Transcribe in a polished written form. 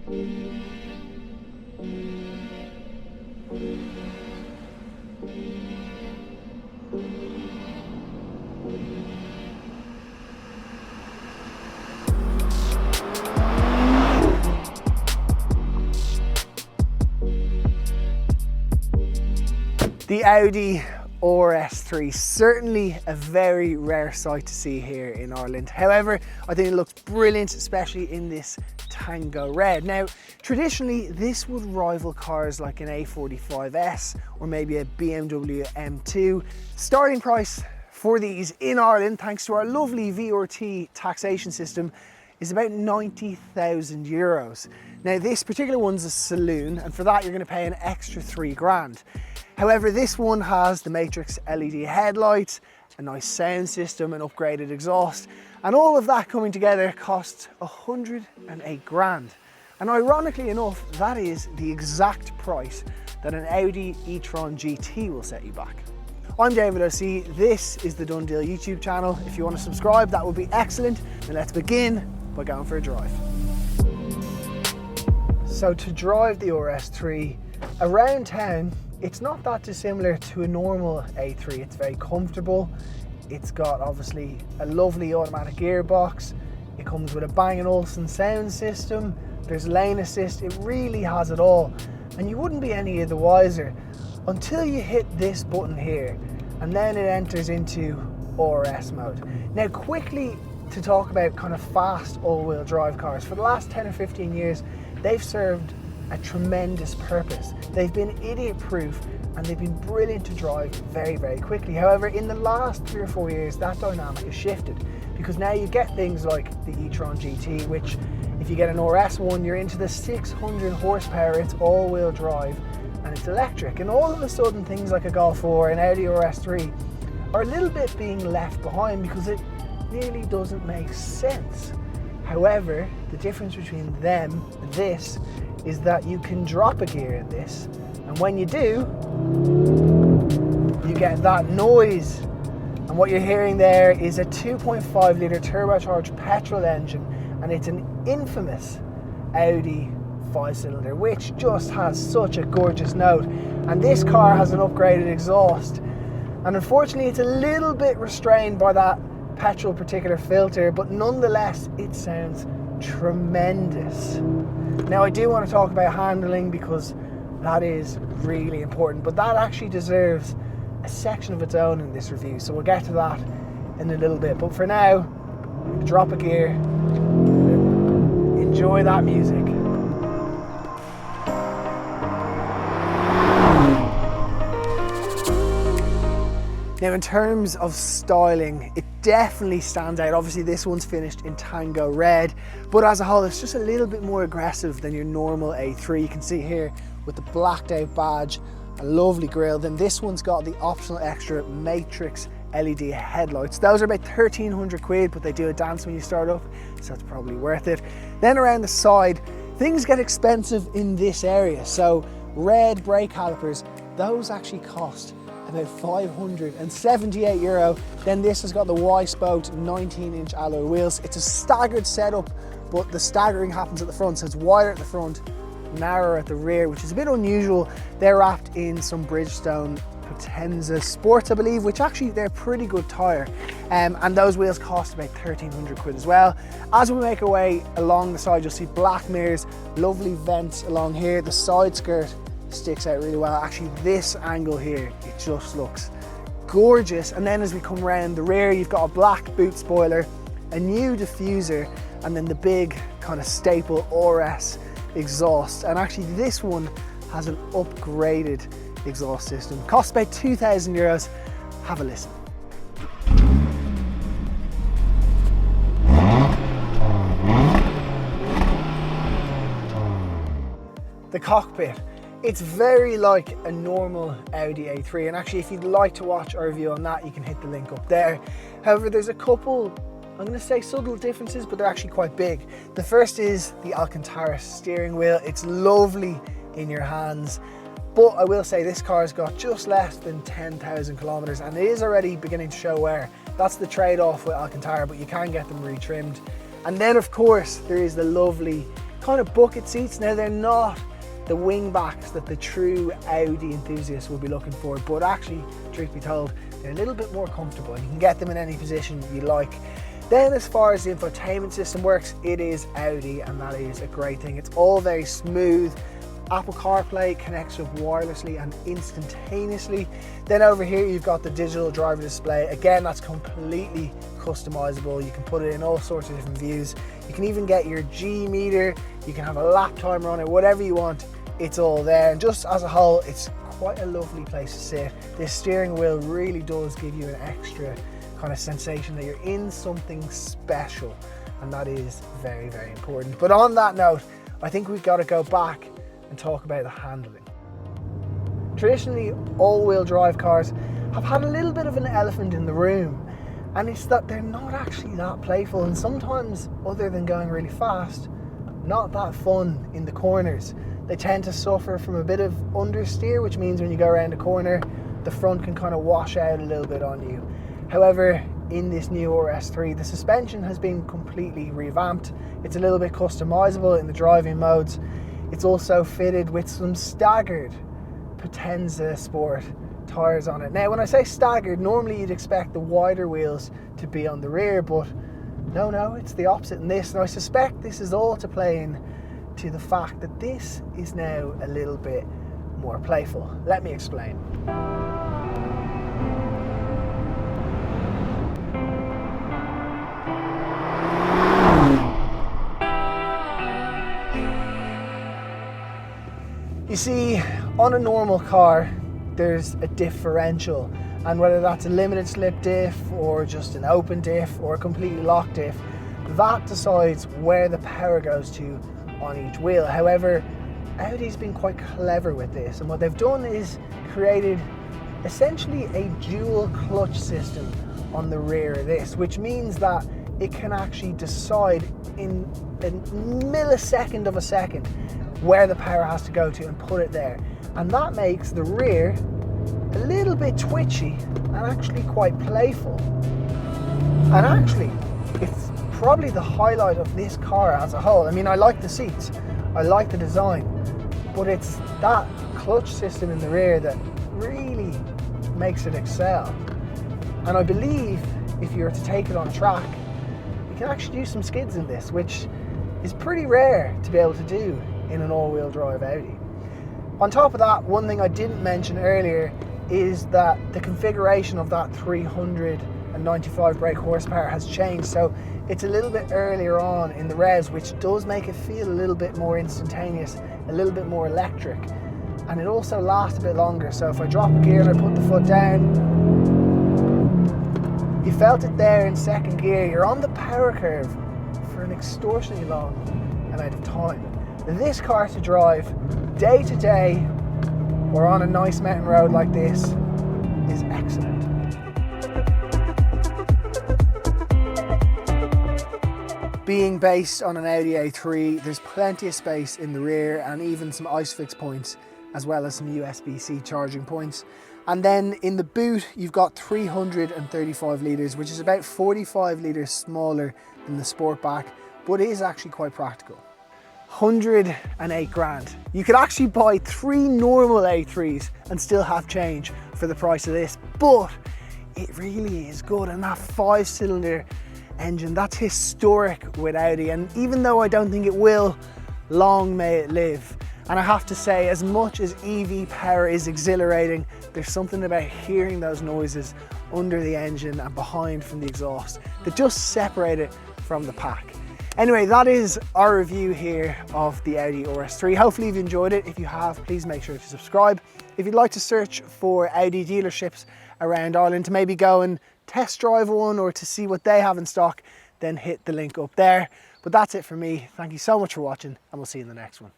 The Audi RS3, certainly a very rare sight to see here in Ireland. However, I think it looks brilliant, especially in this Tango red. Now, traditionally, this would rival cars like an A45S or maybe a BMW M2. Starting price for these in Ireland, thanks to our lovely VRT taxation system, is about 90,000 euros. Now, this particular one's a saloon, and for that, you're going to pay an extra 3 grand. However, this one has the Matrix LED headlights, a nice sound system, an upgraded exhaust, and all of that coming together costs 108 grand. And ironically enough, that is the exact price that an Audi e-tron GT will set you back. I'm David OC, this is the DoneDeal YouTube channel. If you want to subscribe, that would be excellent. And let's begin by going for a drive. So to drive the RS3 around town, it's not that dissimilar to a normal A3. It's very comfortable. It's got obviously a lovely automatic gearbox. It comes with a Bang & Olufsen sound system. There's lane assist. It really has it all. And you wouldn't be any of the wiser until you hit this button here, and then it enters into RS mode. Now, quickly to talk about kind of fast all-wheel drive cars. For the last 10 or 15 years, they've served a tremendous purpose. They've been idiot-proof and they've been brilliant to drive very, very quickly. However, in the last 3 or 4 years, that dynamic has shifted, because now you get things like the e-tron GT, which if you get an RS1, you're into the 600 horsepower, it's all-wheel drive and it's electric. And all of a sudden, things like a Golf 4 and Audi RS3 are a little bit being left behind because it nearly doesn't make sense. However, the difference between them and this is that you can drop a gear in this, and when you do, you get that noise. And what you're hearing there is a 2.5 litre turbocharged petrol engine, and it's an infamous Audi 5-cylinder, which just has such a gorgeous note. And this car has an upgraded exhaust, and unfortunately it's a little bit restrained by that petrol particulate filter, but nonetheless it sounds tremendous. Now, I do want to talk about handling because that is really important, but that actually deserves a section of its own in this review, so we'll get to that in a little bit. But for now, drop a gear, enjoy that music. Now, in terms of styling, it definitely stands out. Obviously, this one's finished in Tango red, but as a whole, it's just a little bit more aggressive than your normal A3. You can see here with the blacked out badge, a lovely grille. Then this one's got the optional extra Matrix LED headlights. Those are about 1,300 quid, but they do a dance when you start up, so it's probably worth it. Then around the side, things get expensive in this area. So red brake calipers, those actually cost about 578 euro. Then this has got the Y-spoke 19-inch alloy wheels. It's a staggered setup, but the staggering happens at the front, so it's wider at the front, narrower at the rear, which is a bit unusual. They're wrapped in some Bridgestone Potenza Sports, I believe, which actually they're pretty good tyre. And those wheels cost about 1,300 quid as well. As we make our way along the side, you'll see black mirrors, lovely vents along here. The side skirt sticks out really well. Actually, this angle here, it just looks gorgeous. And then as we come around the rear, you've got a black boot spoiler, a new diffuser, and then the big kind of staple RS exhaust. And actually this one has an upgraded exhaust system. Costs about 2,000 euros. Have a listen. The cockpit. It's very like a normal Audi A3, and actually if you'd like to watch our review on that, you can hit the link up there. However, there's a couple, I'm going to say subtle differences, but they're actually quite big. The first is the Alcantara steering wheel. It's lovely in your hands, but I will say this car's got just less than 10,000 kilometers and it is already beginning to show wear. That's the trade-off with Alcantara, but you can get them retrimmed. And then of course there is the lovely kind of bucket seats. Now they're not the wing backs that the true Audi enthusiast will be looking for, but actually, truth be told, they're a little bit more comfortable and you can get them in any position you like. Then as far as the infotainment system works, it is Audi, and that is a great thing. It's all very smooth. Apple CarPlay connects up wirelessly and instantaneously. Then over here you've got the digital driver display. Again, that's completely customizable. You can put it in all sorts of different views. You can even get your G meter, you can have a lap timer on it, whatever you want, it's all there. And just as a whole, it's quite a lovely place to sit. This steering wheel really does give you an extra kind of sensation that you're in something special, and that is very, very important. But on that note, I think we've got to go back and talk about the handling. Traditionally, all-wheel drive cars have had a little bit of an elephant in the room, and it's that they're not actually that playful, and sometimes, other than going really fast, not that fun in the corners. They tend to suffer from a bit of understeer, which means when you go around a corner, the front can kind of wash out a little bit on you. However, in this new RS3, the suspension has been completely revamped. It's a little bit customizable in the driving modes. It's also fitted with some staggered Potenza Sport tyres on it. Now, when I say staggered, normally you'd expect the wider wheels to be on the rear, but no, it's the opposite in this. And I suspect this is all to play in to the fact that this is now a little bit more playful. Let me explain. You see, on a normal car, there's a differential, and whether that's a limited slip diff or just an open diff or a completely locked diff, that decides where the power goes to on each wheel. However, Audi's been quite clever with this, and what they've done is created essentially a dual clutch system on the rear of this, which means that it can actually decide in a millisecond of a second where the power has to go to and put it there. And that makes the rear a little bit twitchy and actually quite playful. And actually, it's probably the highlight of this car as a whole. I mean, I like the seats, I like the design, but it's that clutch system in the rear that really makes it excel. And I believe if you were to take it on track, you can actually do some skids in this, which is pretty rare to be able to do in an all-wheel drive Audi. On top of that, one thing I didn't mention earlier is that the configuration of that 395 brake horsepower has changed, so it's a little bit earlier on in the res, which does make it feel a little bit more instantaneous, a little bit more electric, and it also lasts a bit longer. So if I drop a gear and I put the foot down, you felt it there in second gear, you're on the power curve for an extortionately long amount of time. This car to drive day to day or on a nice mountain road like this is excellent. Being based on an Audi A3, there's plenty of space in the rear and even some ISOFIX points, as well as some USB-C charging points. And then in the boot, you've got 335 litres, which is about 45 litres smaller than the Sportback, but is actually quite practical. 108 grand. You could actually buy 3 normal A3s and still have change for the price of this, but it really is good. And that 5-cylinder engine, that's historic with Audi, and even though I don't think it will, long may it live. And I have to say, as much as EV power is exhilarating, there's something about hearing those noises under the engine and behind from the exhaust that just separate it from the pack. Anyway, that is our review here of the Audi RS3. Hopefully you've enjoyed it. If you have, please make sure to subscribe. If you'd like to search for Audi dealerships around Ireland to maybe go and test drive one or to see what they have in stock, then hit the link up there. But that's it for me. Thank you so much for watching, and we'll see you in the next one.